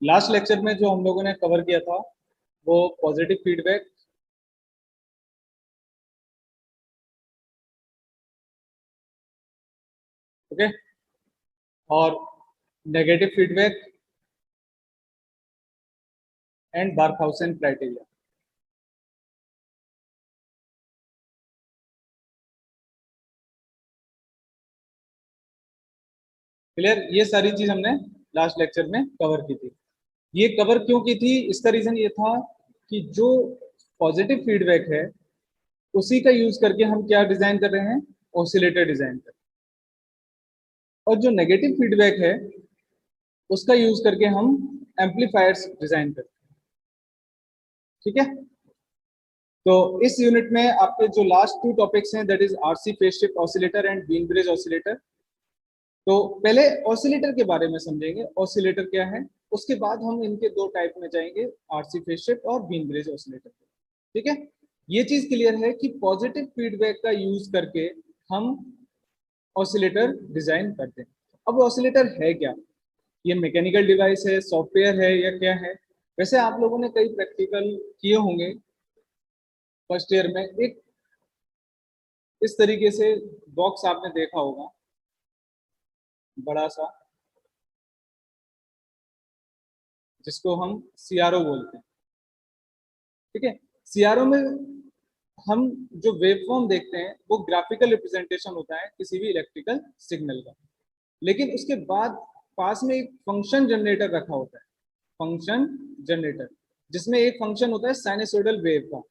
Last lecture में जो हम लोगों ने कवर किया था वो पॉजिटिव फीडबैक, ओके, और negative feedback and Barkhausen criteria. Clear? ये सारी चीज हमने लास्ट लेक्चर में कवर की थी। ये कवर क्यों की थी? इसका रीजन ये था कि जो पॉजिटिव फीडबैक है उसी का यूज करके हम क्या डिजाइन कर रहे हैं, ऑसिलेटर डिजाइन कर रहे हैं, और जो नेगेटिव फीडबैक है उसका यूज करके हम एम्पलीफायर्स डिजाइन करते हैं। ठीक है, तो इस यूनिट में आपके जो लास्ट 2 टॉपिक्स हैं, that is RC phase shift oscillator and wheel bridge oscillator. तो पहले ऑसिलेटर के बारे में समझेंगे, ऑसिलेटर क्या है, उसके बाद हम इनके 2 टाइप में जाएंगे, आरसी फेज शिफ्ट और व्हील ब्रिज ऑसिलेटर। ठीक है, ये चीज क्लियर है कि पॉजिटिव फीडबैक का यूज करके हम ऑसिलेटर डिजाइन करते हैं। अब ऑसिलेटर है क्या? ये मैकेनिकल डिवाइस है, सॉफ्टवेयर है, या क्या है? वैसे आप लोगों ने कई प्रैक्टिकल किए होंगे फर्स्ट ईयर में। एक इस तरीके से बॉक्स आपने देखा होगा, बड़ा सा, जिसको हम सीआरओ बोलते हैं। ठीक है, सीआरओ में हम जो वेवफॉर्म देखते हैं वो ग्राफिकल रिप्रेजेंटेशन होता है किसी भी इलेक्ट्रिकल सिग्नल का, लेकिन उसके बाद पास में एक फंक्शन जनरेटर रखा होता है, फंक्शन जनरेटर, जिसमें एक फंक्शन होता है साइनसोइडल वेव का।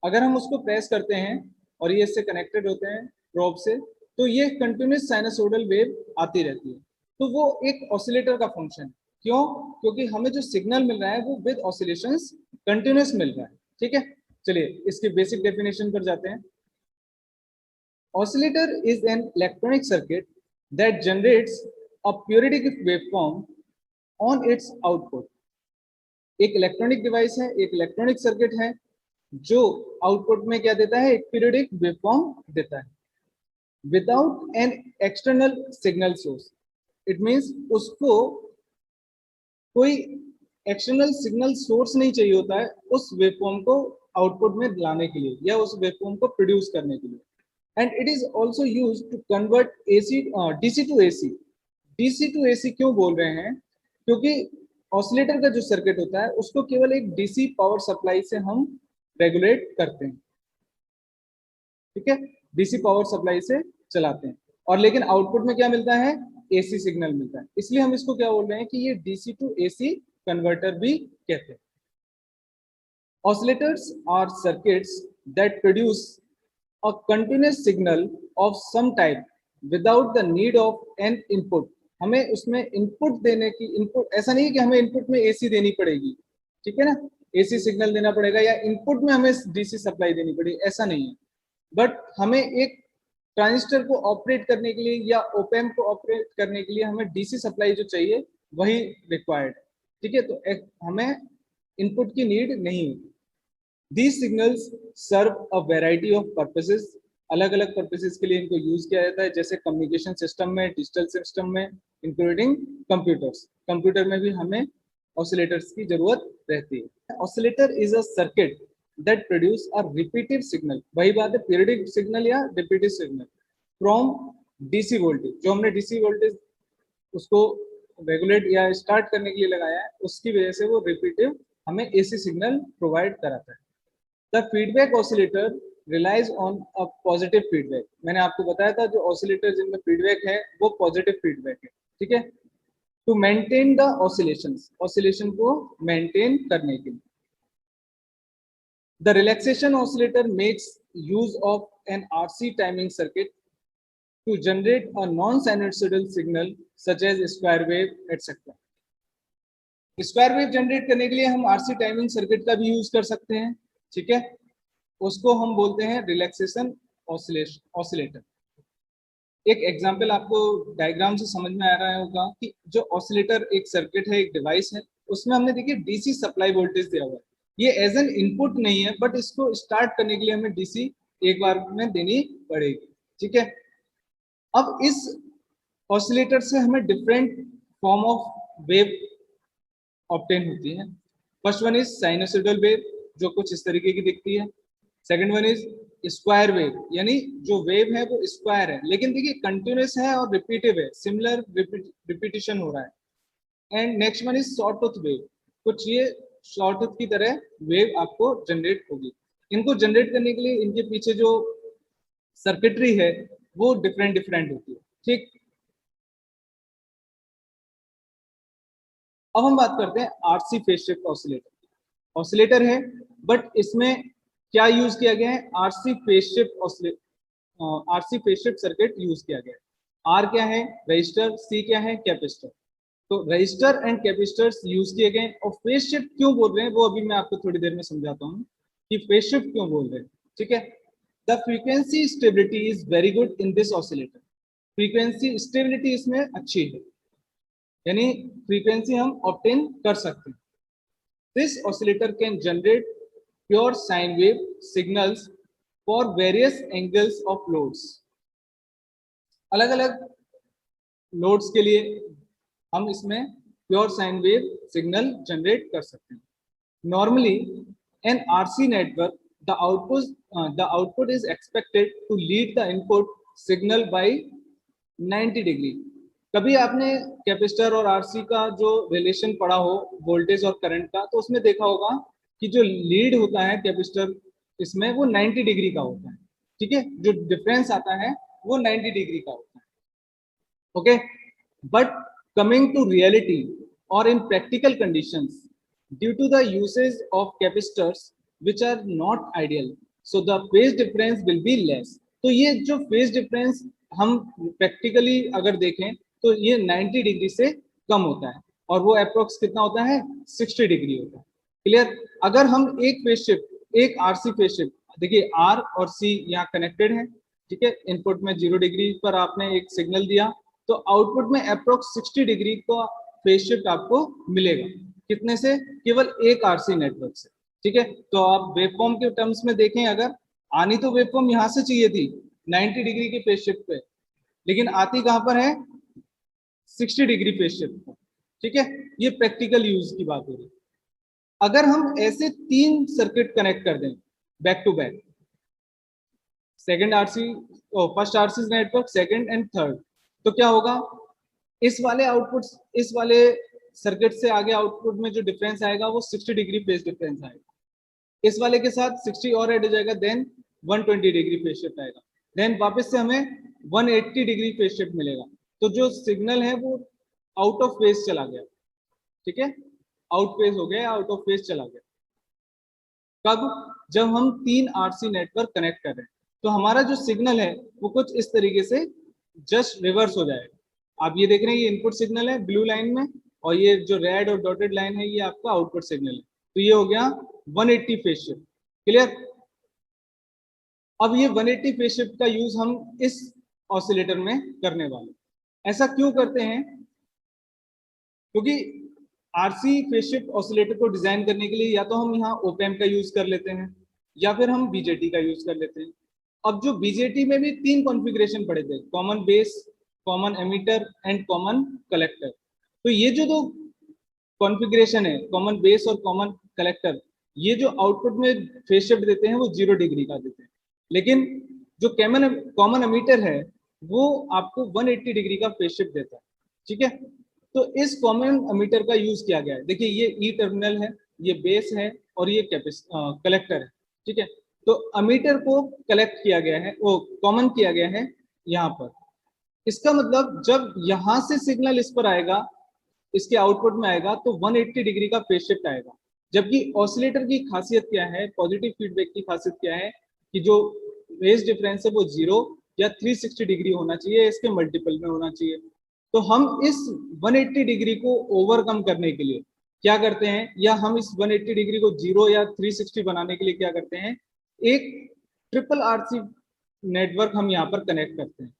अगर हम उसको प्रेस करते हैं और ये इससे कनेक्टेड होते हैं प्रोब से, तो ये कंटिन्यूस साइनसोइडल वेव आती रहती है। तो वो एक ऑसिलेटर का फंक्शन है। क्यों? क्योंकि हमें जो सिग्नल मिल रहा है वो विद ऑसिलेशंस कंटिन्यूस मिल रहा है। ठीक है, चलिए इसकी बेसिक डेफिनेशन पर जाते हैं। Oscillator is an electronic circuit that generates a periodic waveform on it's output. एक इलेक्ट्रॉनिक डिवाइस है, एक इलेक्ट्रॉनिक सर्किट है जो आउटपुट में क्या देता है, एक पीरियडिक वेवफॉर्म देता है without an external signal source. It means उसको कोई एक्सटर्नल सिग्नल सोर्स नहीं चाहिए होता है उस वेवफॉर्म को आउटपुट में लाने के लिए या उस वेवफॉर्म को प्रोड्यूस करने के लिए। And it is also use to convert AC DC to AC. DC to AC क्यों बोल रहे हैं? क्योंकि ऑसिलेटर का जो सर्किट होता है उसको केवल एक डीसी पावर सप्लाई से हम रेगुलेट करते हैं। ठीक है, डीसी पावर सप्लाई से चलाते हैं, और लेकिन आउटपुट में क्या मिलता है, एसी सिग्नल मिलता है। इसलिए हम इसको क्या बोल रहे हैं कि ये डीसी टू एसी कन्वर्टर भी कहते हैं। Oscillators are circuits that produce a continuous signal of some type without the need of an input। हमें उसमें इनपुट देने की, इनपुट ऐसा नहीं है कि हमें इनपुट में एसी देनी पड़ेगी, ठीक है ना, एसी सिग्नल देना पड़ेगा या इनपुट में हमें डीसी सप्लाई देनी पड़ेगी, ऐसा नहीं है। बट हमें एक ट्रांजिस्टर को ऑपरेट करने के लिए या ओपैम्प को ऑपरेट करने के लिए हमें डीसी सप्लाई जो चाहिए वही रिक्वायर्ड है। ठीक है, तो हमें इनपुट की नीड नहीं होती। These signals serve a variety of purposes। अलग अलग पर्पसेस के लिए इनको यूज किया जाता है, जैसे कम्युनिकेशन सिस्टम में, डिजिटल सिस्टम में, इंक्लूडिंग कंप्यूटर्स। कंप्यूटर में भी हमें ऑसिलेटर्स की जरूरत रहती है। Oscillator is a circuit that produce a repeated signal. वही बात है, पीरियडिक सिग्नल या repeated signal from DC voltage. जो हमने डीसी वोल्टेज उसको रेगुलेट या स्टार्ट करने के लिए लगाया है, उसकी वजह से वो रिपीटिव हमें एसी सिग्नल प्रोवाइड कराता है। The feedback oscillator relies on a positive feedback. मैंने आपको बताया था जो ऑसिलेटर जिनमें फीडबैक है वो पॉजिटिव फीडबैक है। ठीक है, to maintain the oscillations, oscillation को मेंटेन करने के लिए। The relaxation oscillator makes use of an RC timing circuit to generate a non-sinusoidal signal such as square wave etc। Square wave generate करने के लिए हम आरसी टाइमिंग सर्किट का भी यूज कर सकते हैं। ठीक है, उसको हम बोलते हैं रिलैक्सेशन ऑसिलेटर। एक एग्जांपल आपको डायग्राम से समझ में आ रहा होगा कि जो ऑसिलेटर एक सर्किट है, एक डिवाइस है, उसमें हमने देखिए डीसी सप्लाई वोल्टेज दिया हुआ है, ये एज एन इनपुट नहीं है, बट इसको स्टार्ट करने के लिए हमें डीसी एक बार में देनी पड़ेगी। ठीक है, अब इस ऑसिलेटर से हमें different form of wave obtain होती है। First one is sinusoidal wave, जो कुछ इस तरीके की दिखती है। Second one is square wave, यानी जो वेव है वो स्क्वायर है, लेकिन देखिए कंटिन्यूस है और रिपीटिव है, सिमिलर रिपीटिशन हो रहा है। And next one is sawtooth wave, कुछ ये सॉटूथ की तरह वेव आपको जनरेट होगी। इनको जनरेट करने के लिए इनके पीछे जो सर्किटरी है वो डिफरेंट डिफरेंट होती है। ठीक, अब हम बात करते हैं RC phase shift oscillator. Oscillator है, बट इसमें क्या यूज किया गया है, RC phase shift RC phase shift circuit use किया गया है। आर क्या है, रजिस्टर, सी क्या है, कैपेसिटर। तो रजिस्टर एंड कैपेसिटर्स यूज किए गए। और फेज शिफ्ट क्यों बोल रहे हैं वो अभी मैं आपको थोड़ी देर में समझाता हूँ कि फेज शिफ्ट क्यों बोल रहे हैं। ठीक है, the frequency stability is very good in this oscillator. Frequency stability इसमें अच्छी है, यानी फ्रीक्वेंसी हम ऑब्टेन कर सकते हैं। This oscillator can generate pure sine wave signals for various angles of loads. अलग अलग लोड्स के लिए हम इसमें pure sine wave signal generate कर सकते हैं। Normally an RC network the output is expected to lead the input signal by 90 degree. कभी आपने कैपेसिटर और आरसी का जो रिलेशन पढ़ा हो वोल्टेज और करंट का, तो उसमें देखा होगा कि जो लीड होता है कैपेसिटर इसमें वो 90 डिग्री का होता है। ठीक है, जो डिफरेंस आता है वो 90 डिग्री का होता है। Okay, but coming to reality or in practical conditions, due to the usage of capacitors which are not ideal, so the phase difference will be less. तो ये जो phase difference हम practically अगर देखें तो ये 90 डिग्री से कम होता है, और वो अप्रोक्स कितना होता है, 60 डिग्री होता है। क्लियर, अगर हम एक फेज शिफ्ट, एक आरसी फेज शिफ्ट, देखिए आर और सी यहाँ कनेक्टेड है। ठीक है, इनपुट में 0 डिग्री पर आपने एक सिग्नल दिया, तो आउटपुट में अप्रोक्स 60 डिग्री का फेज शिफ्ट आपको मिलेगा। कितने से, केवल एक आरसी नेटवर्क से। ठीक है, तो आप वेवफॉर्म के टर्म्स में देखें, अगर आनी तो वेवफॉर्म यहां से चाहिए थी 90 डिग्री के फेज शिफ्ट पे, लेकिन आती कहां पर है, 60 डिग्री फेज शिफ्ट पर। ठीक है, ये प्रैक्टिकल यूज की बात हो रही है। अगर हम ऐसे 3 सर्किट कनेक्ट कर दें back to back, second RC, first RC network, second and third, तो क्या होगा, इस वाले आउटपुट, इस वाले सर्किट से आगे आउटपुट में जो डिफरेंस आएगा वो 60 डिग्री फेज डिफरेंस आएगा। इस वाले के साथ 60 और ऐड हो जाएगा, देन 120 डिग्री फेज शिफ्ट आएगा, देन वापस से हमें 180 डिग्री फेज शिफ्ट मिलेगा। तो जो सिग्नल है वो आउट ऑफ फेज चला गया। ठीक है, आउट फेज हो गया, आउट ऑफ फेज चला गया। कब, जब हम 3 आरसी नेटवर्क कनेक्ट कर रहे हैं, तो हमारा जो सिग्नल है वो कुछ इस तरीके से जस्ट रिवर्स हो जाएगा। आप ये देख रहे हैं, ये इनपुट सिग्नल है ब्लू लाइन में, और ये जो रेड और डॉटेड लाइन है ये आपका आउटपुट सिग्नल है। तो ये हो गया 180 फेज शिफ्ट। क्लियर, अब ये 180 फेज शिफ्ट का यूज हम इस ऑसिलेटर में करने वाले। ऐसा क्यों करते हैं, क्योंकि आरसी फेज शिफ्ट ऑसिलेटर को डिजाइन करने के लिए या तो हम यहाँ ओपैम्प का यूज कर लेते हैं, या फिर हम बीजेटी का यूज कर लेते हैं। अब जो बीजेटी में भी 3 कॉन्फ़िगरेशन पड़े थे, common base, common emitter and common collector. तो ये जो 2 कॉन्फ़िगरेशन है, कॉमन बेस और कॉमन कलेक्टर, ये जो आउटपुट में फेज शिफ्ट देते हैं वो 0 डिग्री का देते हैं। लेकिन जो कॉमन एमिटर है वो आपको 180 डिग्री का फेज शिफ्ट देता है। ठीक है, तो इस कॉमन एमिटर का यूज किया गया है। देखिए ये ई टर्मिनल है, ये बेस है, और ये कलेक्टर है। ठीक है, तो एमिटर को कलेक्ट किया गया है, वो कॉमन किया गया है यहाँ पर। इसका मतलब जब यहाँ से सिग्नल इस पर आएगा, इसके आउटपुट में आएगा, तो 180 डिग्री का फेज शिफ्ट आएगा। जबकि ऑसिलेटर की खासियत क्या है, पॉजिटिव फीडबैक की खासियत क्या है, कि जो फेज डिफरेंस है वो 0 या 360 डिग्री होना चाहिए, इसके मल्टीपल में होना चाहिए। तो हम इस 180 डिग्री को ओवरकम करने के लिए क्या करते हैं, या हम इस 180 डिग्री को 0 या 360 बनाने के लिए क्या करते हैं, एक ट्रिपल आरसी नेटवर्क हम यहाँ पर कनेक्ट करते हैं।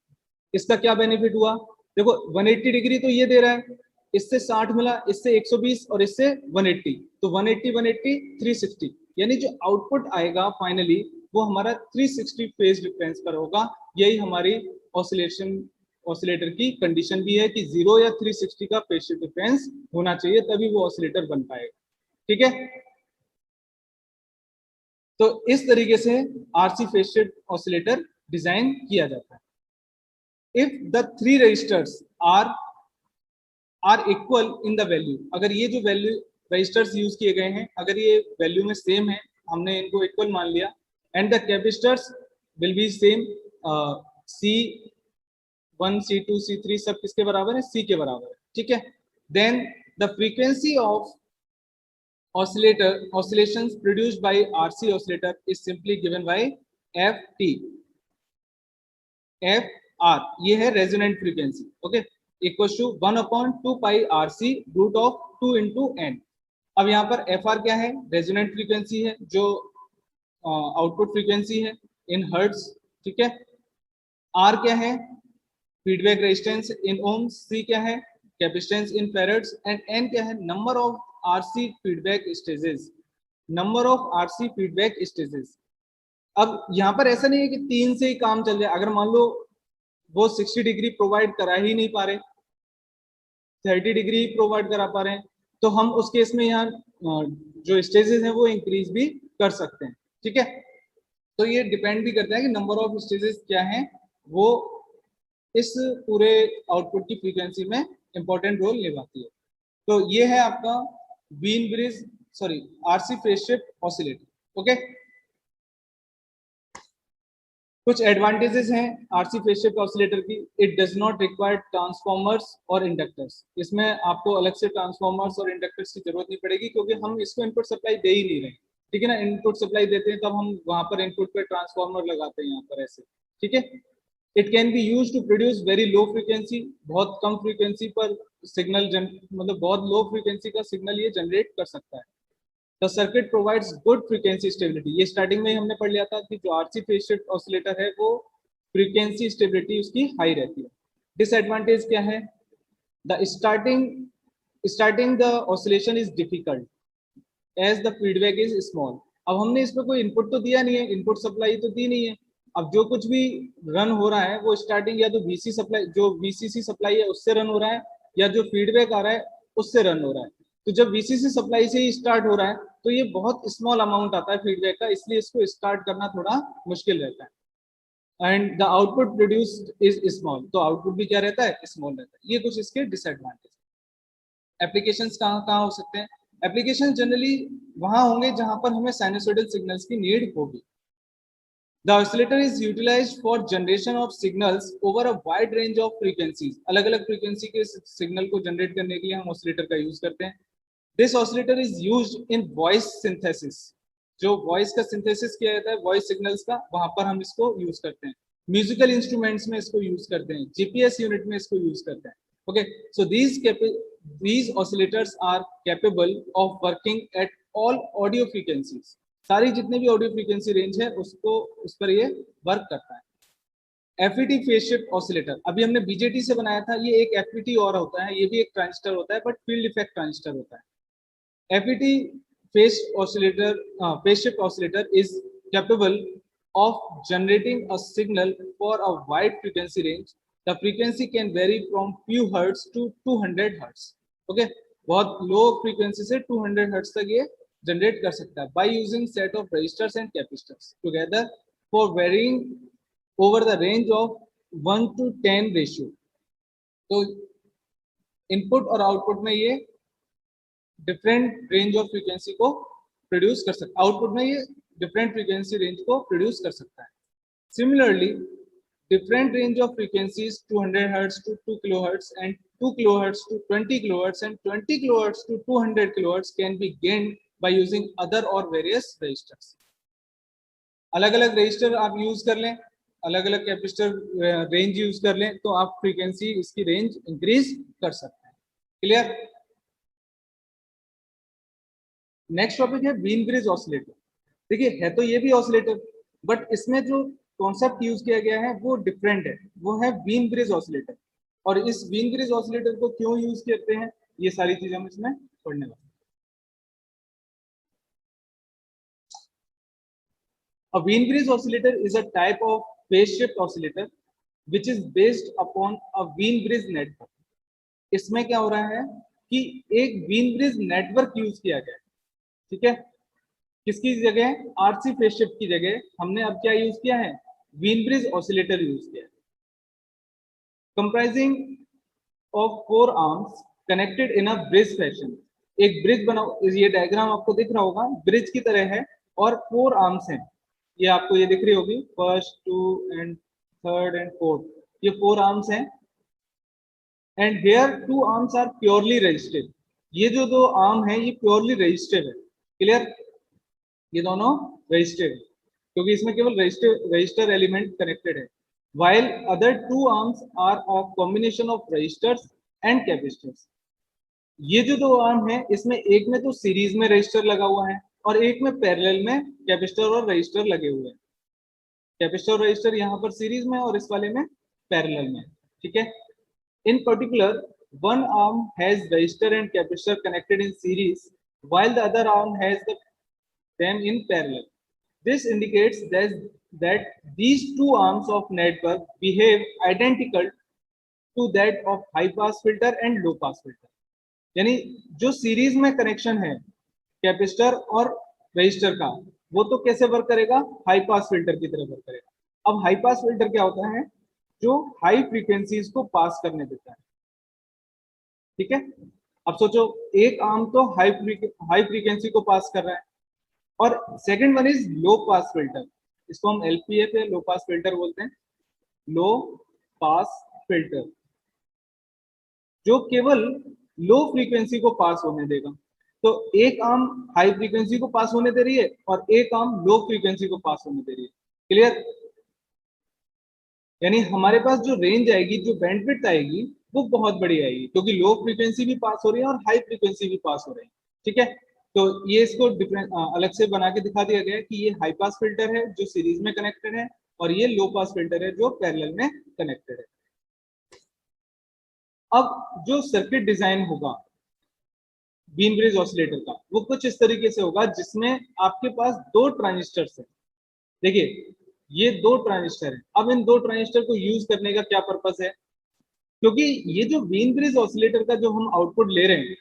इसका क्या बेनिफिट हुआ, देखो 180 डिग्री तो ये दे रहा है, इससे 60 मिला, इससे 120 और इससे 180, तो 180 180 360, यानी जो आउटपुट आएगा फाइनली वो हमारा 360 फेज डिफरेंस पर होगा। यही हमारी ऑसिलेटर की कंडीशन भी है कि 0 या 360 का फेज शिफ्ट डिफरेंस होना चाहिए, तभी वो ऑसिलेटर बन पाएगा। ठीक है, तो इस तरीके से RC phase shift oscillator design किया जाता है। If the three resistors are equal in the value, अगर ये जो वैल्यू रजिस्टर्स यूज किए गए हैं अगर ये वैल्यू में सेम है, हमने इनको इक्वल मान लिया, and the capacitors will be same, C1 C2 C3 सब किसके बराबर है, C के बराबर है। ठीक है, then the frequency of oscillations produced by RC oscillator is simply given by FT, FR ये है resonant frequency, okay, equal to 1/2 pi RC root of 2 into n। अब यहाँ पर FR क्या है, रेजोनेंट फ्रीक्वेंसी है जो आउटपुट फ्रीक्वेंसी है इन हर्ट्ज। ठीक है, R क्या है, feedback resistance in ohms, C क्या है, capacitance in farads, and N क्या है, number of RC feedback stages, number of RC feedback stages. अब यहाँ पर ऐसा नहीं है कि 3 से ही काम चल जाए, अगर मान लो वो 60 डिग्री प्रोवाइड करा ही नहीं पा रहे, 30 डिग्री प्रोवाइड करा पा रहे हैं, तो हम उस केस में यहाँ जो स्टेजेस हैं वो इंक्रीज भी कर सकते हैं। ठीक है, तो ये डिपेंड भी करता है कि नंबर ऑफ स्टेजेस क्या हैं, वो इस पूरे आउटपुट की फ्रीक्वेंसी में इंपॉर्टेंट रोल निभाती है। तो ये है आपका wheel bridge RC phase shift oscillator. Okay, कुछ एडवांटेजेस हैं आरसी फेज शिफ्ट ऑसिलेटर की। It does not require transformers और इंडक्टर्स, इसमें आपको अलग से ट्रांसफॉर्मर्स और इंडक्टर्स की जरूरत नहीं पड़ेगी क्योंकि हम इसको इनपुट सप्लाई दे ही नहीं रहे। ठीक है ना, इनपुट सप्लाई देते हैं तब हम वहां पर इनपुट पे ट्रांसफॉर्मर लगाते हैं यहाँ पर ऐसे। ठीक है, it can be use to produce very low frequency, बहुत कम फ्रीक्वेंसी पर सिग्नल मतलब बहुत लो फ्रीक्वेंसी का सिग्नल ये जनरेट कर सकता है। The circuit provides good frequency stability, ये स्टार्टिंग में हमने पढ़ लिया था कि जो आरसी फेज शिफ्ट ऑसिलेटर है वो फ्रीक्वेंसी स्टेबिलिटी उसकी हाई रहती है। डिसएडवांटेज क्या है, the starting the oscillation is difficult as the feedback is small. अब हमने इसमें कोई इनपुट तो दिया नहीं है, इनपुट सप्लाई तो दी नहीं है, अब जो कुछ भी रन हो रहा है वो स्टार्टिंग या तो वीसी सप्लाई जो वीसीसी सप्लाई है उससे रन हो रहा है, या जो फीडबैक आ रहा है उससे रन हो रहा है। तो जब वीसीसी सप्लाई से ही स्टार्ट हो रहा है तो ये बहुत स्मॉल अमाउंट आता है फीडबैक का, इसलिए इसको स्टार्ट करना थोड़ा मुश्किल रहता है। And the output produced is small, तो आउटपुट भी क्या रहता है, स्मॉल रहता है। ये कुछ इसके डिसएडवांटेज। एप्लीकेशंस कहाँ कहाँ हो सकते हैं, एप्लीकेशन जनरली वहां होंगे जहां पर हमें साइनसोइडल सिग्नल्स की नीड होगी। The oscillator is utilized for generation of signals over a wide range of frequencies. अलग-अलग frequency के सिग्नल को जनरेट करने के लिए हम ऑसिलेटर का यूज करते हैं। This oscillator is used in voice synthesis. जो वॉइस का सिंथेसिस किया जाता है वॉइस सिग्नल्स का, वहां पर हम इसको यूज करते हैं। म्यूजिकल इंस्ट्रूमेंट्स में इसको यूज करते हैं, जीपीएस यूनिट में इसको यूज करते हैं। Okay, so these oscillators are capable of working at all audio frequencies. सारी जितने भी ऑडियो फ्रीक्वेंसी रेंज है उसको उस पर ये वर्क करता है। एफईटी फेज शिफ्ट ऑसिलेटर अभी हमने बीजेटी से बनाया था, ये एक एफईटी और होता है, ये भी एक ट्रांजिस्टर होता है बट फील्ड इफेक्ट ट्रांजिस्टर होता है। FET phase shift oscillator is capable of generating a signal for a wide frequency range. The frequency can vary from few hertz to 200 hertz. Okay, बहुत लो फ्रीक्वेंसी से 200 hertz तक ये generate कर सकता है by using set of resistors and capacitors together for varying over the range of 1 to 10 ratio. तो input और output में ये डिफरेंट रेंज ऑफ फ्रीक्वेंसी को प्रोड्यूस कर सकता है, आउटपुट में ये डिफरेंट फ्रीक्वेंसी रेंज को प्रोड्यूस कर सकता है। Similarly different range of frequencies 200 hertz to 2 kilohertz and 2 kilohertz to 20 kilohertz and 20 kilohertz to 200 kilohertz can be gained by using other or various resistors. अलग अलग रजिस्टर आप use कर लें, अलग अलग कैपेसिटर रेंज यूज कर लें तो आप फ्रीक्वेंसी इसकी रेंज इंक्रीज कर सकते हैं। क्लियर? नेक्स्ट टॉपिक है व्हील ब्रिज ऑसिलेटर। देखिए है तो ये भी ऑसिलेटर बट इसमें जो कॉन्सेप्ट यूज किया गया है वो डिफरेंट है, वो है व्हील ब्रिज ऑसिलेटर। और इस व्हील ब्रिज ऑसिलेटर को क्यों यूज करते हैं, ये सारी चीजें हम इसमें पढ़ने वाले। A Wien bridge oscillator is a type of phase shift oscillator which is based upon a Wien bridge network. इसमें क्या हो रहा है कि एक Wien bridge नेटवर्क यूज किया गया है, ठीक है। किसकी जगह, आरसी फेज शिफ्ट की जगह हमने अब क्या यूज किया है, Wien bridge oscillator यूज किया है। Comprising of four arms connected in a bridge fashion. एक ब्रिज बना, ये डायग्राम आपको दिख रहा होगा, ब्रिज की तरह है और फोर आर्म्स हैं, ये आपको ये दिख रही होगी, first, two and third and fourth, ये फोर आर्म्स हैं। And here two arms are purely resistive, ये जो दो आर्म है ये प्योरली रजिस्टिव है। क्लियर, ये दोनों रजिस्टिव है क्योंकि इसमें केवल रजिस्टर एलिमेंट कनेक्टेड है। while other two arms are a combination of resistors and capacitors. ये जो दो आर्म है इसमें एक में तो सीरीज में रजिस्टर लगा हुआ है और एक में पैरेलल में कैपेसिटर और रजिस्टर लगे हुए हैं। कैपेसिटर और रजिस्टर यहाँ पर सीरीज में और इस वाले में पैरेलल में, ठीक है। इन particular one arm has resistor and capacitor connected in series while the other arm has them in parallel. This indicates that these two arms of network behave identical to that of high pass filter and low pass filter. यानी जो series में connection है capacitor और register का, वो तो कैसे work करेगा, हाई पास फिल्टर की तरह वर्क करेगा। अब हाई पास फिल्टर क्या होता है, जो हाई फ्रीक्वेंसीज को पास करने देता है, ठीक है। अब सोचो एक आर्म तो हाई फ्रीक्वेंसी को पास कर रहा है और second one is low pass filter, इसको हम एलपीएफ है लो पास फिल्टर बोलते हैं, लो पास फिल्टर, जो केवल लो फ्रीक्वेंसी को पास होने देगा। तो एक आर्म हाई फ्रीक्वेंसी को पास होने दे रही है और एक आर्म लो फ्रीक्वेंसी को पास होने दे रही है। क्लियर, यानी हमारे पास जो रेंज आएगी, जो बैंडविड्थ आएगी, वो बहुत बड़ी आएगी क्योंकि लो फ्रीक्वेंसी भी पास हो रही है और हाई फ्रीक्वेंसी भी पास हो रही है, ठीक है। तो ये इसको अलग से बना के दिखा दिया गया है कि ये हाई पास फिल्टर है जो सीरीज में कनेक्टेड है और ये लो पास फिल्टर है जो पैरेलल में कनेक्टेड है। अब जो सर्किट डिजाइन होगा बीम ब्रिज ऑसिलेटर का, वो कुछ इस तरीके से होगा जिसमें आपके पास दो ट्रांजिस्टर्स हैं। देखिए ये दो ट्रांजिस्टर है। अब इन दो ट्रांजिस्टर को यूज करने का क्या पर्पस है, क्योंकि ये जो व्हीन ब्रिज ऑसिलेटर का जो हम आउटपुट ले रहे हैं,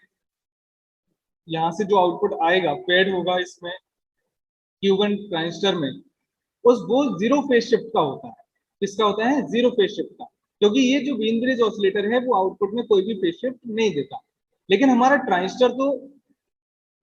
यहां से जो आउटपुट आएगा फेड होगा इसमें Q1 ट्रांजिस्टर में, उस वो जीरो फेज शिफ्ट का होता है। किसका होता है, जीरो फेज शिफ्ट का, क्योंकि ये जो व्हीन ब्रिज ऑसिलेटर है वो आउटपुट में कोई भी फेज शिफ्ट नहीं देता। लेकिन हमारा ट्रांजिस्टर तो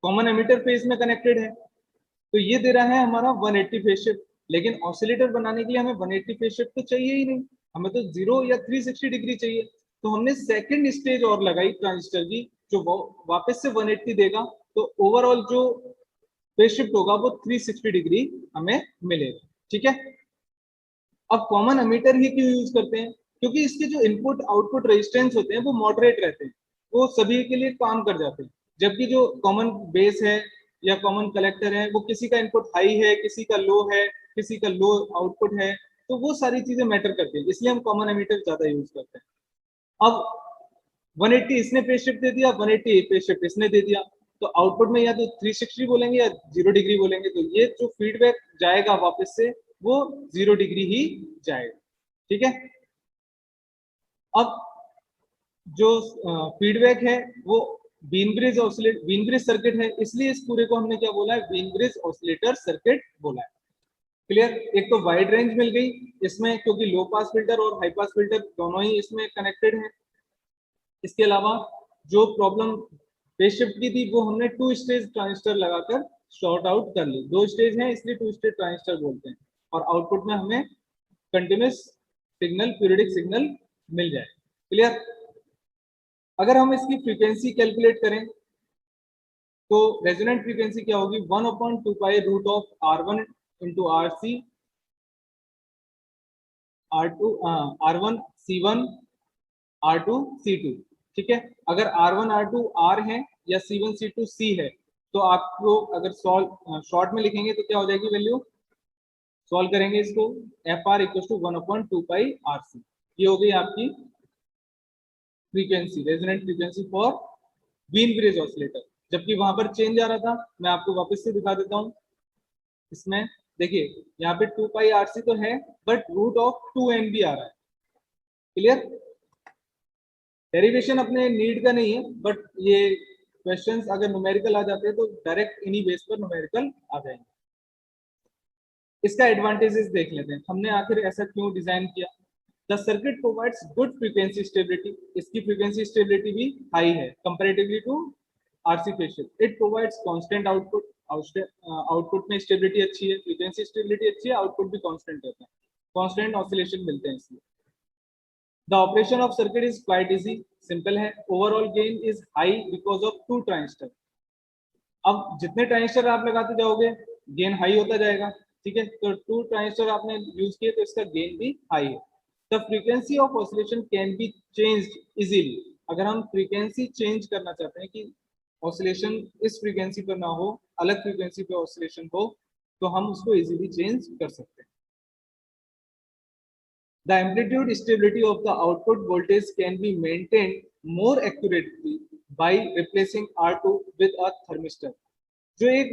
कॉमन एमिटर फेज में कनेक्टेड है, तो ये दे रहा है हमारा 180 फेज शिफ्ट। लेकिन ऑसिलेटर बनाने के लिए हमें 180 फेज शिफ्ट तो चाहिए ही नहीं, हमें तो 0 या 360 डिग्री चाहिए। तो हमने सेकंड स्टेज और लगाई ट्रांजिस्टर की, जो वापस से 180 देगा, तो ओवरऑल जो फेज शिफ्ट होगा वो 360 डिग्री हमें मिलेगा, ठीक है। अब कॉमन एमिटर ही क्यों यूज करते हैं, क्योंकि इसके जो इनपुट आउटपुट रेजिस्टेंस होते हैं वो मॉडरेट रहते हैं, वो सभी के लिए काम कर जाते हैं। जबकि जो कॉमन बेस है या कॉमन कलेक्टर है, वो किसी का इनपुट हाई है, किसी का लो है, किसी का लो आउटपुट है, तो वो सारी चीजें मैटर करती है, इसलिए हम कॉमन एमिटर ज्यादा यूज करते हैं। अब 180 इसने फेज शिफ्ट दे दिया, 180 फेज शिफ्ट इसने दे दिया, तो आउटपुट में या तो 360 बोलेंगे या 0 डिग्री बोलेंगे, तो ये जो फीडबैक जाएगा वापस से वो 0 डिग्री ही जाएगा, ठीक है। अब जो फीडबैक है वो व्हीन ब्रिज सर्किट है, इसलिए इस पूरे को हमने क्या बोला है, व्हीन ब्रिज ऑसिलेटर सर्किट बोला है। क्लियर, एक तो वाइड रेंज मिल गई इसमें क्योंकि लो पास फिल्टर और हाई पास फिल्टर दोनों ही इसमें कनेक्टेड है। इसके अलावा जो प्रॉब्लम फेज शिफ्ट की थी वो हमने टू स्टेज ट्रांजिस्टर लगाकर शॉर्ट आउट कर ली, दो स्टेज है इसलिए टू स्टेज ट्रांजिस्टर बोलते हैं, और आउटपुट में हमें कंटिन्यूस सिग्नल, पीरियडिक सिग्नल मिल जाए। क्लियर, अगर हम इसकी फ्रीक्वेंसी कैलकुलेट करें तो रेजोनेंट फ्रीक्वेंसी क्या होगी, 1/2 pi root of R1 into RC R2 R1 C1 R2 C2, ठीक है। अगर R1 R2 R है या C1 C2 C है, तो आपको अगर शॉर्ट में लिखेंगे तो क्या हो जाएगी वैल्यू, सॉल्व करेंगे इसको, FR equal to 1/2 pi RC, ये हो गई आपकी frequency, resonant frequency for wheel bridge oscillator, जबकि वहां पर चेंज आ रहा था। मैं आपको वापस से दिखा देता हूँ। इसमें देखिए यहाँ पे 2 पाई RC तो है, बट रूट ऑफ 2n भी आ रहा है। क्लियर? डेरिवेशन अपने नीड का नहीं है, बट ये क्वेश्चंस अगर न्यूमेरिकल आ जाते हैं तो डायरेक्ट इन्हीं बेस पर न्यूमेरिकल आ जाएंगे। इसका एडवांटेजेस देख लेते हैं, हमने आखिर ऐसा क्यों डिजाइन किया। The circuit provides good frequency stability, इसकी फ्रीक्वेंसी स्टेबिलिटी भी हाई है comparatively to RC facial. It provides constant output, output में स्टेबिलिटी अच्छी है, फ्रीक्वेंसी स्टेबिलिटी अच्छी है, आउटपुट भी कांस्टेंट रहता है, कांस्टेंट ऑसिलेशन मिलते हैं इसलिए। The operation of circuit is quite easy, simple है। Overall gain is high because of 2 transistor. अब जितने ट्रांजिस्टर आप लगाते जाओगे गेन हाई होता जाएगा, ठीक है। तो 2 ट्रांजिस्टर आपने यूज किए तो इसका गेन भी हाई है। The frequency of oscillation can be changed easily, अगर हम फ्रीक्वेंसी चेंज करना चाहते हैं कि ऑसिलेशन इस फ्रीक्वेंसी पर ना हो, अलग फ्रीक्वेंसी पे ऑसिलेशन हो, तो हम उसको इजीली चेंज कर सकते हैं। The amplitude stability of the output voltage can be maintained more accurately by replacing R2 with a thermistor. जो एक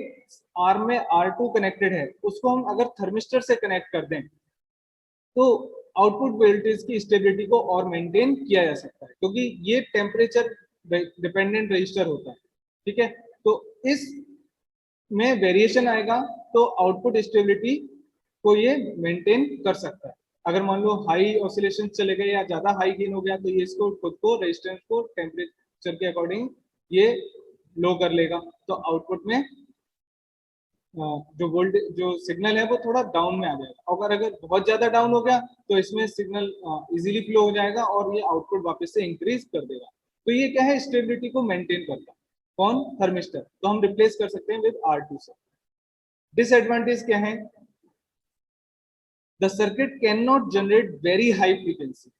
आर्म में R2 कनेक्टेड है उसको हम अगर थर्मिस्टर से कनेक्ट कर दें तो आउटपुट वोल्टेज की स्टेबिलिटी को और मेंटेन किया जा सकता है, क्योंकि ये टेम्परेचर डिपेंडेंट रजिस्टर होता है, ठीक है। तो इस में वेरिएशन आएगा तो आउटपुट स्टेबिलिटी को ये मेंटेन कर सकता है। अगर मान लो हाई ऑसिलेशन चले गए या ज्यादा हाई गेन हो गया तो ये इसको खुद को रेजिस्टेंस को टेम्परेचर के अकॉर्डिंग ये लो कर लेगा, तो आउटपुट में जो वोल्टेज जो सिग्नल है वो थोड़ा डाउन में आ जाएगा। अगर बहुत ज्यादा डाउन हो गया तो इसमें सिग्नल इजीली फ्लो हो जाएगा और ये आउटपुट वापस से इंक्रीज कर देगा। तो ये क्या है, स्टेबिलिटी को मेंटेन करता है। कौन? थर्मिस्टर। तो हम रिप्लेस कर सकते हैं विद R2 से। डिसएडवांटेज क्या है? The circuit can not generate very high frequency,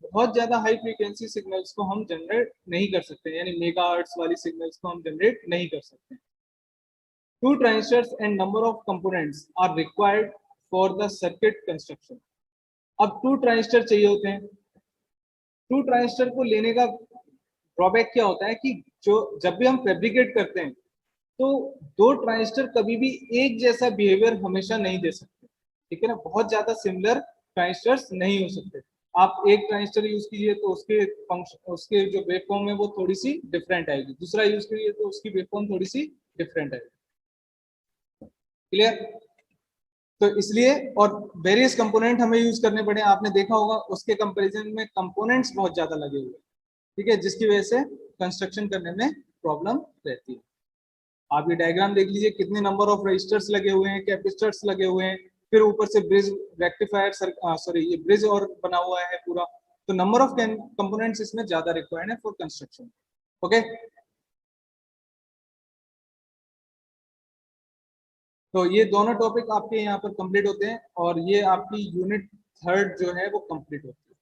बहुत ज्यादा हाई फ्रीक्वेंसी सिग्नल्स को हम जनरेट नहीं कर सकते, यानी मेगाहर्ट्ज वाली सिग्नल्स को हम जनरेट नहीं कर सकते। 2 transistors and number of components are required for the circuit construction. अब 2 ट्रांजिस्टर चाहिए होते हैं। 2 ट्रांजिस्टर को लेने का ड्रॉबैक क्या होता है कि जो जब भी हम फैब्रिकेट करते हैं तो 2 ट्रांजिस्टर कभी भी एक जैसा बिहेवियर हमेशा नहीं दे सकते, ठीक है ना। बहुत ज्यादा सिमिलर ट्रांजिस्टर्स नहीं हो सकते। आप एक ट्रांजिस्टर यूज कीजिए तो उसके फंक्शन, उसके जो वेवफॉर्म है वो थोड़ी सी डिफरेंट आएगी, दूसरा यूज कीजिए तो उसकी वेवफॉर्म थोड़ी सी डिफरेंट आएगी। क्लियर? तो इसलिए और वेरियस कंपोनेंट हमें यूज करने पड़े, आपने देखा होगा उसके कंपैरिजन में कंपोनेंट्स बहुत ज्यादा लगे हुए, ठीक है, जिसकी वजह से कंस्ट्रक्शन करने में प्रॉब्लम रहती है। आप ये डायग्राम देख लीजिए, कितने नंबर ऑफ रजिस्टर्स लगे हुए हैं, कैपेसिटर्स लगे हुए हैं, फिर ऊपर से ब्रिज रेक्टिफायर सॉरी ये ब्रिज और बना हुआ है पूरा। तो नंबर ऑफ कंपोनेंट्स इसमें ज्यादा रिक्वायर्ड है फॉर कंस्ट्रक्शन। ओके, तो ये दोनों टॉपिक आपके यहाँ पर कंप्लीट होते हैं और ये आपकी यूनिट 3 जो है वो कंप्लीट होती है।